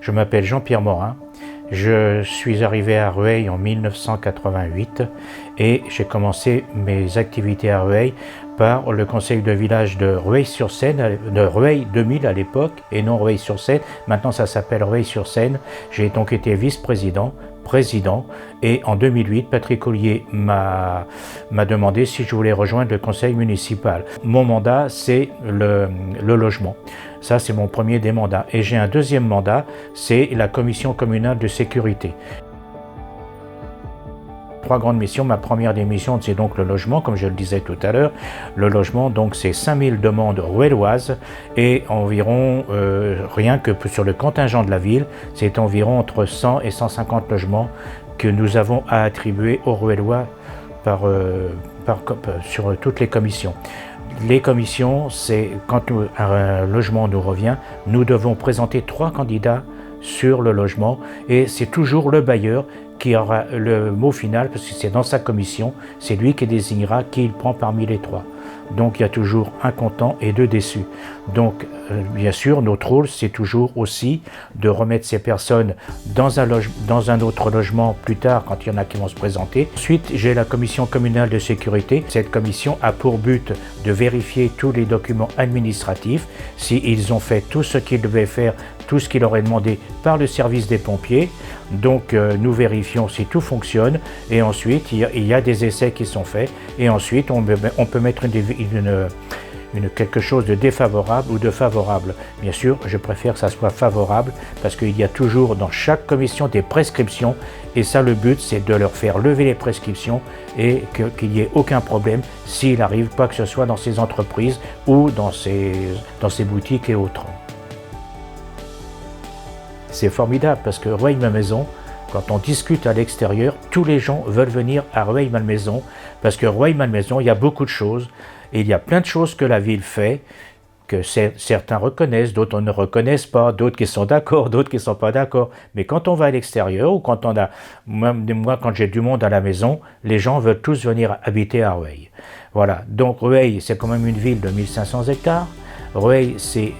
Je m'appelle Jean-Pierre Morin. Je suis arrivé à Rueil en 1988 et j'ai commencé mes activités à Rueil par le conseil de village de Rueil-sur-Seine, de Rueil 2000 à l'époque, et non Rueil-sur-Seine. Maintenant ça s'appelle Rueil-sur-Seine. J'ai donc été vice-président, président, et en 2008, Patrick Ollier m'a demandé si je voulais rejoindre le conseil municipal. Mon mandat, c'est le logement. Ça, c'est mon premier des mandats. Et j'ai un deuxième mandat, c'est la commission communale de sécurité. Trois grandes missions. Ma première des missions, c'est donc le logement, comme je le disais tout à l'heure. Le logement, donc, c'est 5000 demandes ruelloises et environ, rien que sur le contingent de la ville, c'est environ entre 100 et 150 logements que nous avons à attribuer aux ruellois sur toutes les commissions. Les commissions, c'est quand un logement nous revient, nous devons présenter 3 candidats sur le logement et c'est toujours le bailleur qui aura le mot final parce que c'est dans sa commission, c'est lui qui désignera qui il prend parmi les 3. Donc il y a toujours un content et 2 déçus. Donc bien sûr, notre rôle, c'est toujours aussi de remettre ces personnes dans un autre logement plus tard quand il y en a qui vont se présenter. Ensuite, j'ai la commission communale de sécurité. Cette commission a pour but de vérifier tous les documents administratifs, s'ils ont fait tout ce qu'ils devaient faire, tout ce qui leur est demandé par le service des pompiers. Donc nous vérifions si tout fonctionne et ensuite il y a des essais qui sont faits et ensuite on peut mettre quelque chose de défavorable ou de favorable. Bien sûr, je préfère que ça soit favorable parce qu'il y a toujours dans chaque commission des prescriptions et ça, le but, c'est de leur faire lever les prescriptions et qu'il n'y ait aucun problème s'il arrive quoi que ce soit dans ces entreprises ou dans ces boutiques et autres. C'est formidable parce que Rueil-Malmaison, quand on discute à l'extérieur, tous les gens veulent venir à Rueil-Malmaison parce que Rueil-Malmaison, il y a beaucoup de choses et il y a plein de choses que la ville fait que certains reconnaissent, d'autres ne reconnaissent pas, d'autres qui sont d'accord, d'autres qui ne sont pas d'accord. Mais quand on va à l'extérieur ou quand on a, moi quand j'ai du monde à la maison, les gens veulent tous venir habiter à Rueil. Voilà, donc Rueil, c'est quand même une ville de 1500 hectares. Rueil, c'est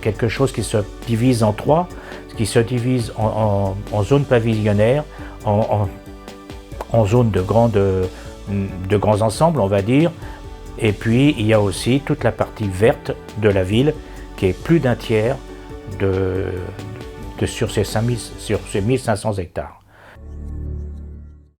quelque chose qui se divise en 3, qui se divise en zones pavillonnaires, en zones de grands ensembles, on va dire. Et puis, il y a aussi toute la partie verte de la ville, qui est plus d'un tiers sur ces 1500 hectares.